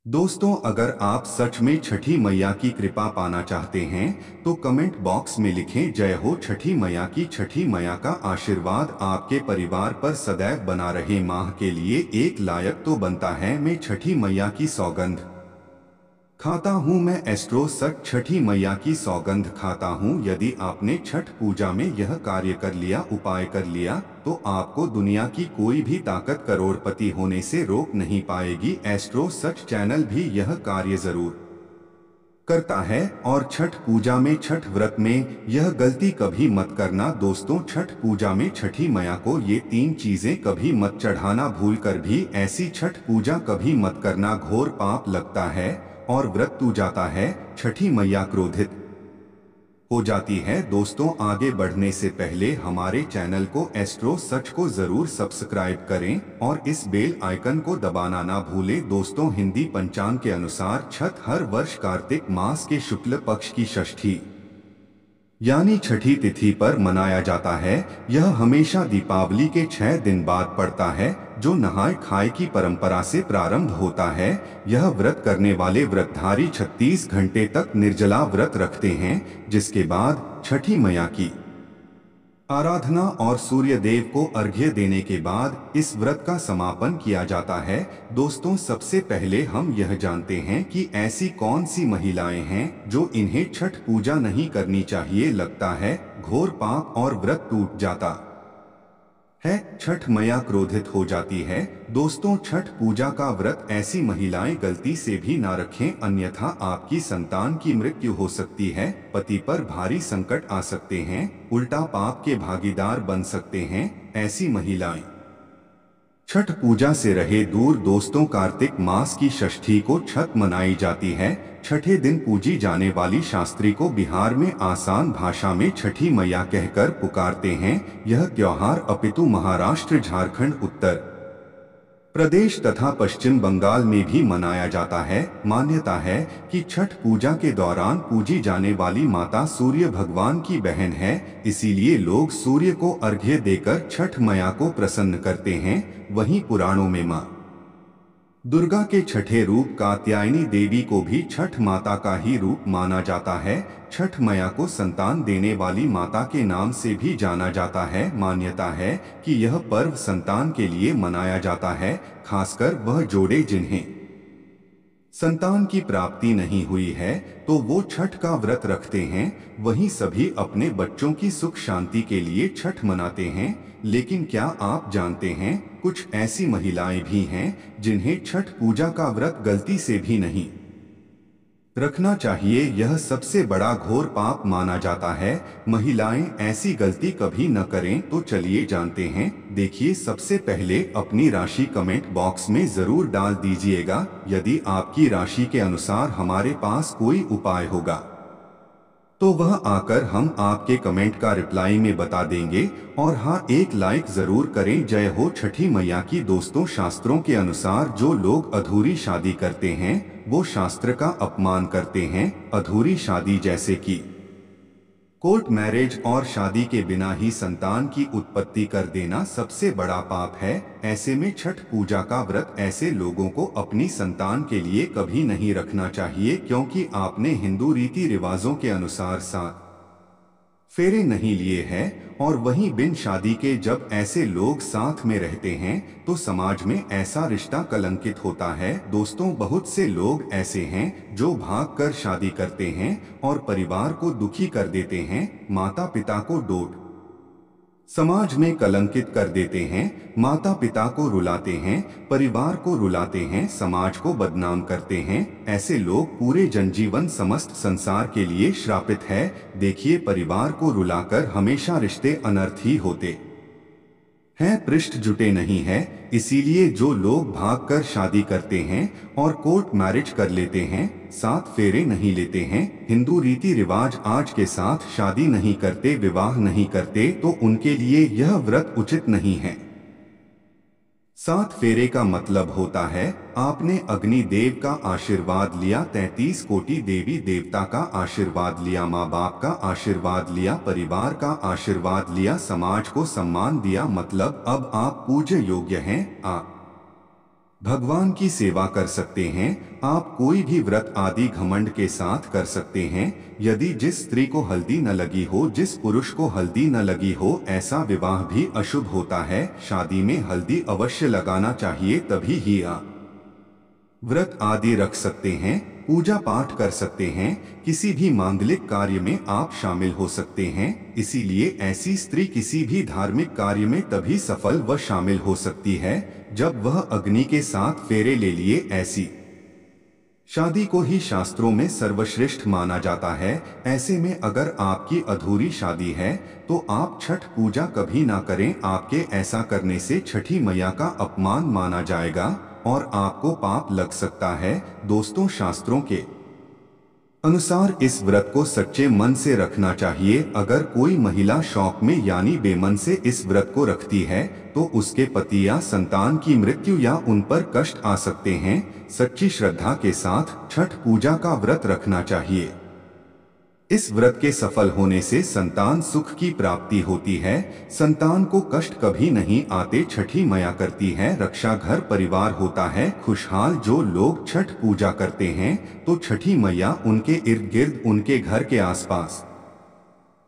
दोस्तों, अगर आप सच में छठी मैया की कृपा पाना चाहते हैं तो कमेंट बॉक्स में लिखें जय हो छठी मैया की। छठी मैया का आशीर्वाद आपके परिवार पर सदैव बना रहे। माह के लिए एक लायक तो बनता है। मैं छठी मैया की सौगंध खाता हूँ। मैं एस्ट्रो सच छठी मैया की सौगंध खाता हूँ। यदि आपने छठ पूजा में यह कार्य कर लिया, उपाय कर लिया, तो आपको दुनिया की कोई भी ताकत करोड़पति होने से रोक नहीं पाएगी। एस्ट्रो सच चैनल भी यह कार्य जरूर करता है। और छठ पूजा में, छठ व्रत में यह गलती कभी मत करना दोस्तों। छठ पूजा में छठी मैया को ये 3 चीजें कभी मत चढ़ाना। भूल कर भी ऐसी छठ पूजा कभी मत करना, घोर पाप लगता है और व्रत टूट जाता है। छठी मैया क्रोधित हो जाती है। दोस्तों, आगे बढ़ने से पहले हमारे चैनल को एस्ट्रो सच को जरूर सब्सक्राइब करें और इस बेल आइकन को दबाना ना भूलें। दोस्तों, हिंदी पंचांग के अनुसार छठ हर वर्ष कार्तिक मास के शुक्ल पक्ष की षष्ठी यानी छठी तिथि पर मनाया जाता है। यह हमेशा दीपावली के 6 दिन बाद पड़ता है, जो नहाय खाए की परंपरा से प्रारंभ होता है। यह व्रत करने वाले व्रतधारी 36 घंटे तक निर्जला व्रत रखते हैं, जिसके बाद छठी मैया की आराधना और सूर्य देव को अर्घ्य देने के बाद इस व्रत का समापन किया जाता है। दोस्तों, सबसे पहले हम यह जानते हैं कि ऐसी कौन सी महिलाएं हैं जो इन्हें छठ पूजा नहीं करनी चाहिए। लगता है घोर पाप और व्रत टूट जाता है, छठ मैया क्रोधित हो जाती है। दोस्तों, छठ पूजा का व्रत ऐसी महिलाएं गलती से भी ना रखें, अन्यथा आपकी संतान की मृत्यु हो सकती है, पति पर भारी संकट आ सकते हैं, उल्टा पाप के भागीदार बन सकते हैं। ऐसी महिलाएं छठ पूजा से रहे दूर। दोस्तों, कार्तिक मास की षष्ठी को छठ मनाई जाती है। छठे दिन पूजी जाने वाली शास्त्री को बिहार में आसान भाषा में छठी मैया कहकर पुकारते हैं। यह त्योहार अपितु महाराष्ट्र, झारखंड, उत्तर प्रदेश तथा पश्चिम बंगाल में भी मनाया जाता है। मान्यता है कि छठ पूजा के दौरान पूजी जाने वाली माता सूर्य भगवान की बहन है, इसीलिए लोग सूर्य को अर्घ्य देकर छठ मैया को प्रसन्न करते हैं। वहीं पुराणों में मां दुर्गा के छठे रूप कात्यायनी देवी को भी छठ माता का ही रूप माना जाता है। छठ मैया को संतान देने वाली माता के नाम से भी जाना जाता है। मान्यता है कि यह पर्व संतान के लिए मनाया जाता है, खासकर वह जोड़े जिन्हें संतान की प्राप्ति नहीं हुई है तो वो छठ का व्रत रखते हैं। वहीं सभी अपने बच्चों की सुख शांति के लिए छठ मनाते हैं। लेकिन क्या आप जानते हैं, कुछ ऐसी महिलाएं भी हैं जिन्हें छठ पूजा का व्रत गलती से भी नहीं रखना चाहिए। यह सबसे बड़ा घोर पाप माना जाता है। महिलाएं ऐसी गलती कभी न करें। तो चलिए जानते हैं। देखिए, सबसे पहले अपनी राशि कमेंट बॉक्स में जरूर डाल दीजिएगा। यदि आपकी राशि के अनुसार हमारे पास कोई उपाय होगा तो वह आकर हम आपके कमेंट का रिप्लाई में बता देंगे। और हाँ, एक लाइक जरूर करें। जय हो छठी मैया की। दोस्तों, शास्त्रों के अनुसार जो लोग अधूरी शादी करते हैं वो शास्त्र का अपमान करते हैं। अधूरी शादी जैसे कि कोर्ट मैरिज और शादी के बिना ही संतान की उत्पत्ति कर देना सबसे बड़ा पाप है। ऐसे में छठ पूजा का व्रत ऐसे लोगों को अपनी संतान के लिए कभी नहीं रखना चाहिए, क्योंकि आपने हिंदू रीति रिवाजों के अनुसार 7 फेरे नहीं लिए हैं। और वहीं बिन शादी के जब ऐसे लोग साथ में रहते हैं तो समाज में ऐसा रिश्ता कलंकित होता है। दोस्तों, बहुत से लोग ऐसे हैं जो भागकर शादी करते हैं और परिवार को दुखी कर देते हैं, माता पिता को डांट समाज में कलंकित कर देते हैं, माता पिता को रुलाते हैं, परिवार को रुलाते हैं, समाज को बदनाम करते हैं। ऐसे लोग पूरे जनजीवन समस्त संसार के लिए श्रापित है। देखिए, परिवार को रुलाकर हमेशा रिश्ते अनर्थ ही होते हैं, पृष्ठ जुटे नहीं है। इसीलिए जो लोग भागकर शादी करते हैं और कोर्ट मैरिज कर लेते हैं, 7 फेरे नहीं लेते हैं, हिंदू रीति रिवाज आज के साथ शादी नहीं करते, विवाह नहीं करते, तो उनके लिए यह व्रत उचित नहीं है। 7 फेरे का मतलब होता है आपने अग्नि देव का आशीर्वाद लिया, 33 कोटि देवी देवता का आशीर्वाद लिया, माँ बाप का आशीर्वाद लिया, परिवार का आशीर्वाद लिया, समाज को सम्मान दिया, मतलब अब आप पूज्य योग्य हैं। आप भगवान की सेवा कर सकते हैं। आप कोई भी व्रत आदि घमंड के साथ कर सकते हैं। यदि जिस स्त्री को हल्दी न लगी हो, जिस पुरुष को हल्दी न लगी हो, ऐसा विवाह भी अशुभ होता है। शादी में हल्दी अवश्य लगाना चाहिए, तभी ही आप व्रत आदि रख सकते हैं, पूजा पाठ कर सकते हैं, किसी भी मांगलिक कार्य में आप शामिल हो सकते हैं। इसीलिए ऐसी स्त्री किसी भी धार्मिक कार्य में तभी सफल व शामिल हो सकती है जब वह अग्नि के साथ फेरे ले लिए। ऐसी शादी को ही शास्त्रों में सर्वश्रेष्ठ माना जाता है। ऐसे में अगर आपकी अधूरी शादी है तो आप छठ पूजा कभी ना करें। आपके ऐसा करने से छठी मैया का अपमान माना जाएगा और आपको पाप लग सकता है। दोस्तों, शास्त्रों के अनुसार इस व्रत को सच्चे मन से रखना चाहिए। अगर कोई महिला शौक में यानी बेमन से इस व्रत को रखती है तो उसके पति या संतान की मृत्यु या उन पर कष्ट आ सकते हैं। सच्ची श्रद्धा के साथ छठ पूजा का व्रत रखना चाहिए। इस व्रत के सफल होने से संतान सुख की प्राप्ति होती है। संतान को कष्ट कभी नहीं आते। छठी मैया करती है रक्षा, घर परिवार होता है खुशहाल। जो लोग छठ पूजा करते हैं तो छठी मैया उनके इर्द गिर्द, उनके घर के आसपास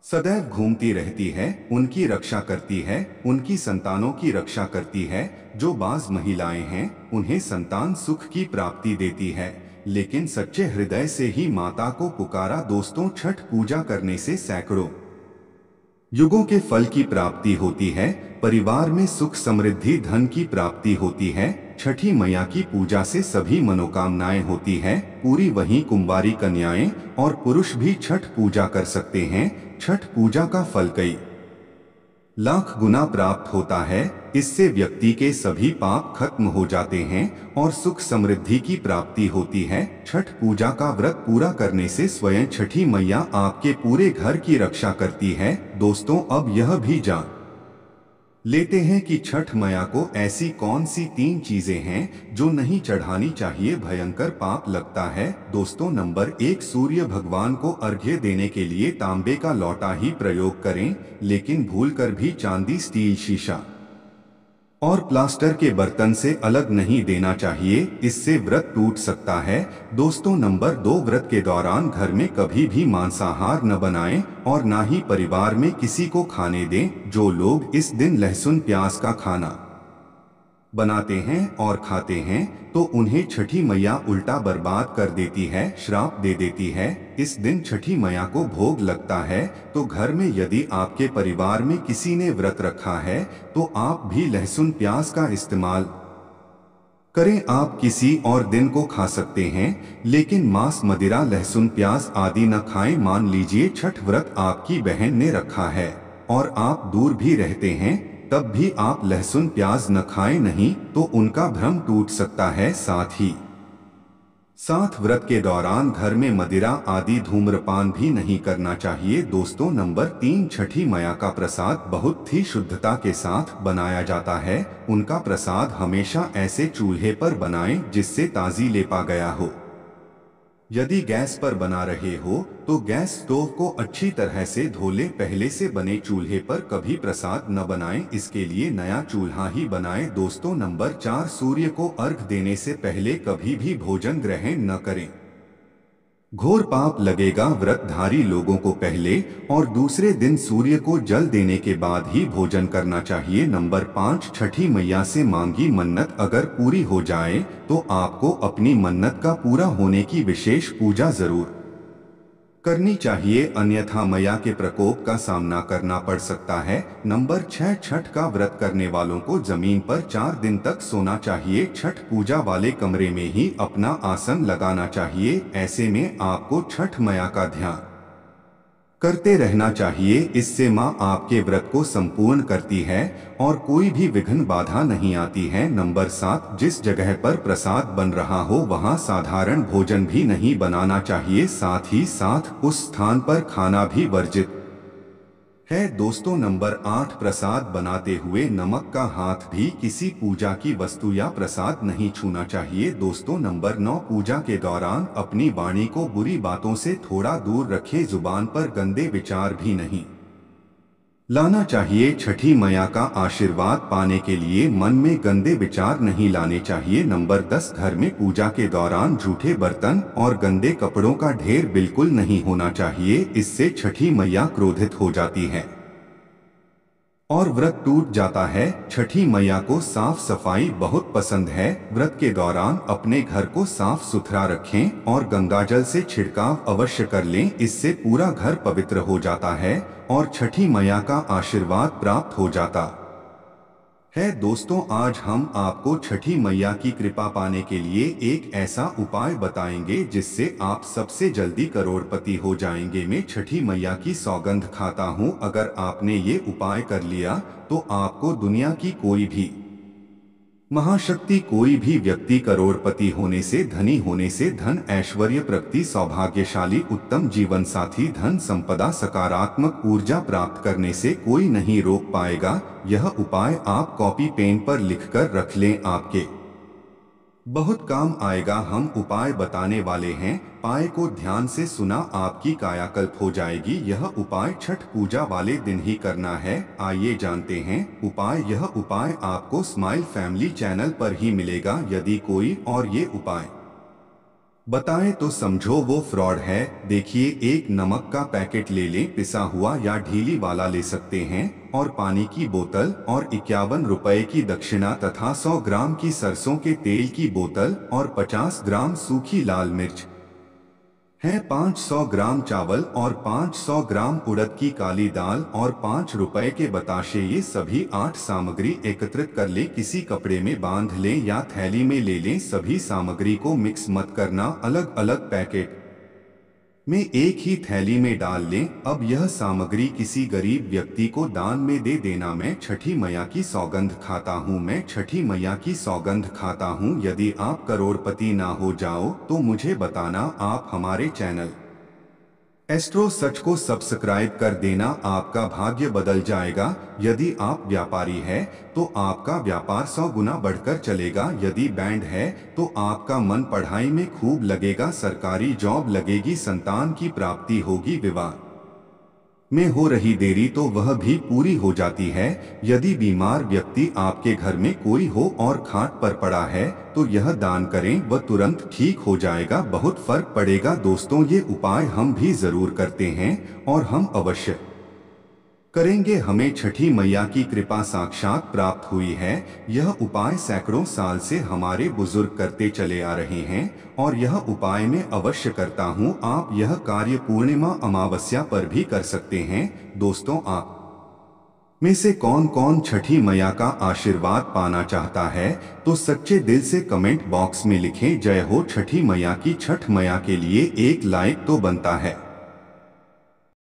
सदैव घूमती रहती है, उनकी रक्षा करती है, उनकी संतानों की रक्षा करती है। जो बाज महिलाएं हैं उन्हें संतान सुख की प्राप्ति देती है, लेकिन सच्चे हृदय से ही माता को पुकारा। दोस्तों, छठ पूजा करने से सैकड़ों युगों के फल की प्राप्ति होती है। परिवार में सुख समृद्धि धन की प्राप्ति होती है। छठी मैया की पूजा से सभी मनोकामनाएं होती है पूरी। वहीं कुंवारी कन्याएं और पुरुष भी छठ पूजा कर सकते हैं। छठ पूजा का फल कई लाख गुना प्राप्त होता है। इससे व्यक्ति के सभी पाप खत्म हो जाते हैं और सुख समृद्धि की प्राप्ति होती है। छठ पूजा का व्रत पूरा करने से स्वयं छठी मैया आपके पूरे घर की रक्षा करती है। दोस्तों, अब यह भी जान लेते हैं कि छठ मैया को ऐसी कौन सी 3 चीजें हैं जो नहीं चढ़ानी चाहिए, भयंकर पाप लगता है। दोस्तों, नंबर 1, सूर्य भगवान को अर्घ्य देने के लिए तांबे का लोटा ही प्रयोग करें, लेकिन भूलकर भी चांदी, स्टील, शीशा और प्लास्टर के बर्तन से अलग नहीं देना चाहिए, इससे व्रत टूट सकता है। दोस्तों, नंबर 2, व्रत के दौरान घर में कभी भी मांसाहार न बनाएं और ना ही परिवार में किसी को खाने दें। जो लोग इस दिन लहसुन प्याज का खाना बनाते हैं और खाते हैं तो उन्हें छठी मैया उल्टा बर्बाद कर देती है, श्राप दे देती है। इस दिन छठी मैया को भोग लगता है, तो घर में यदि आपके परिवार में किसी ने व्रत रखा है तो आप भी लहसुन प्याज का इस्तेमाल करें। आप किसी और दिन को खा सकते हैं, लेकिन मांस, मदिरा, लहसुन प्याज आदि न खाएं। मान लीजिए छठ व्रत आपकी बहन ने रखा है और आप दूर भी रहते हैं, तब भी आप लहसुन प्याज न खाएं, नहीं तो उनका भ्रम टूट सकता है। साथ व्रत के दौरान घर में मदिरा आदि धूम्रपान भी नहीं करना चाहिए। दोस्तों, नंबर 3, छठी मैया का प्रसाद बहुत ही शुद्धता के साथ बनाया जाता है। उनका प्रसाद हमेशा ऐसे चूल्हे पर बनाएं जिससे ताजी लेपा गया हो। यदि गैस पर बना रहे हो तो गैस स्टोव को अच्छी तरह से धो लें। पहले से बने चूल्हे पर कभी प्रसाद न बनाएं, इसके लिए नया चूल्हा ही बनाएं। दोस्तों, नंबर 4, सूर्य को अर्घ देने से पहले कभी भी भोजन ग्रहण न करें, घोर पाप लगेगा। व्रतधारी लोगों को पहले और दूसरे दिन सूर्य को जल देने के बाद ही भोजन करना चाहिए। नंबर 5, छठी मैया से मांगी मन्नत अगर पूरी हो जाए तो आपको अपनी मन्नत का पूरा होने की विशेष पूजा जरूर करनी चाहिए, अन्यथा मैया के प्रकोप का सामना करना पड़ सकता है। नंबर 6, छठ का व्रत करने वालों को जमीन पर 4 दिन तक सोना चाहिए। छठ पूजा वाले कमरे में ही अपना आसन लगाना चाहिए। ऐसे में आपको छठ मैया का ध्यान करते रहना चाहिए, इससे माँ आपके व्रत को संपूर्ण करती है और कोई भी विघ्न बाधा नहीं आती है। नंबर 7, जिस जगह पर प्रसाद बन रहा हो वहाँ साधारण भोजन भी नहीं बनाना चाहिए, साथ ही साथ उस स्थान पर खाना भी वर्जित है। दोस्तों, नंबर 8, प्रसाद बनाते हुए नमक का हाथ भी किसी पूजा की वस्तु या प्रसाद नहीं छूना चाहिए। दोस्तों, नंबर 9, पूजा के दौरान अपनी वाणी को बुरी बातों से थोड़ा दूर रखें, जुबान पर गंदे विचार भी नहीं लाना चाहिए। छठी मैया का आशीर्वाद पाने के लिए मन में गंदे विचार नहीं लाने चाहिए। नंबर 10, घर में पूजा के दौरान झूठे बर्तन और गंदे कपड़ों का ढेर बिल्कुल नहीं होना चाहिए। इससे छठी मैया क्रोधित हो जाती है और व्रत टूट जाता है। छठी मैया को साफ सफाई बहुत पसंद है। व्रत के दौरान अपने घर को साफ सुथरा रखें और गंगाजल से छिड़काव अवश्य कर लें। इससे पूरा घर पवित्र हो जाता है और छठी मैया का आशीर्वाद प्राप्त हो जाता है। दोस्तों, आज हम आपको छठी मैया की कृपा पाने के लिए एक ऐसा उपाय बताएंगे जिससे आप सबसे जल्दी करोड़पति हो जाएंगे। मैं छठी मैया की सौगंध खाता हूं, अगर आपने ये उपाय कर लिया तो आपको दुनिया की कोई भी महाशक्ति, कोई भी व्यक्ति करोड़पति होने से, धनी होने से, धन ऐश्वर्य प्राप्ति, सौभाग्यशाली, उत्तम जीवन साथी, धन संपदा, सकारात्मक ऊर्जा प्राप्त करने से कोई नहीं रोक पाएगा। यह उपाय आप कॉपी पेन पर लिखकर रख लें, आपके बहुत काम आएगा। हम उपाय बताने वाले हैं, उपाय को ध्यान से सुना, आपकी कायाकल्प हो जाएगी। यह उपाय छठ पूजा वाले दिन ही करना है। आइए जानते हैं उपाय। यह उपाय आपको स्माइल फैमिली चैनल पर ही मिलेगा। यदि कोई और ये उपाय बताएं तो समझो वो फ्रॉड है। देखिए, एक नमक का पैकेट ले लें, पिसा हुआ या ढीली वाला ले सकते हैं, और पानी की बोतल और 51 रुपए की दक्षिणा तथा 100 ग्राम की सरसों के तेल की बोतल और 50 ग्राम सूखी लाल मिर्च है, 500 ग्राम चावल और 500 ग्राम उड़द की काली दाल और 5 रुपए के बताशे। ये सभी 8 सामग्री एकत्रित कर ले, किसी कपड़े में बांध लें या थैली में ले लें। सभी सामग्री को मिक्स मत करना, अलग अलग पैकेट में एक ही थैली में डाल लें। अब यह सामग्री किसी गरीब व्यक्ति को दान में दे देना। मैं छठी मैया की सौगंध खाता हूँ, मैं छठी मैया की सौगंध खाता हूँ। यदि आप करोड़पति ना हो जाओ तो मुझे बताना। आप हमारे चैनल एस्ट्रो सच को सब्सक्राइब कर देना, आपका भाग्य बदल जाएगा। यदि आप व्यापारी है तो आपका व्यापार 100 गुना बढ़कर चलेगा। यदि बैंड है तो आपका मन पढ़ाई में खूब लगेगा, सरकारी जॉब लगेगी, संतान की प्राप्ति होगी, विवाह में हो रही देरी तो वह भी पूरी हो जाती है। यदि बीमार व्यक्ति आपके घर में कोई हो और खाट पर पड़ा है तो यह दान करें, वह तुरंत ठीक हो जाएगा, बहुत फर्क पड़ेगा। दोस्तों, ये उपाय हम भी जरूर करते हैं और हम अवश्य करेंगे। हमें छठी मैया की कृपा साक्षात प्राप्त हुई है। यह उपाय सैकड़ों साल से हमारे बुजुर्ग करते चले आ रहे हैं और यह उपाय मैं अवश्य करता हूँ। आप यह कार्य पूर्णिमा अमावस्या पर भी कर सकते हैं। दोस्तों, आप में से कौन कौन छठी मैया का आशीर्वाद पाना चाहता है तो सच्चे दिल से कमेंट बॉक्स में लिखें, जय हो छठी मैया की। छठ मैया के लिए एक लाइक तो बनता है।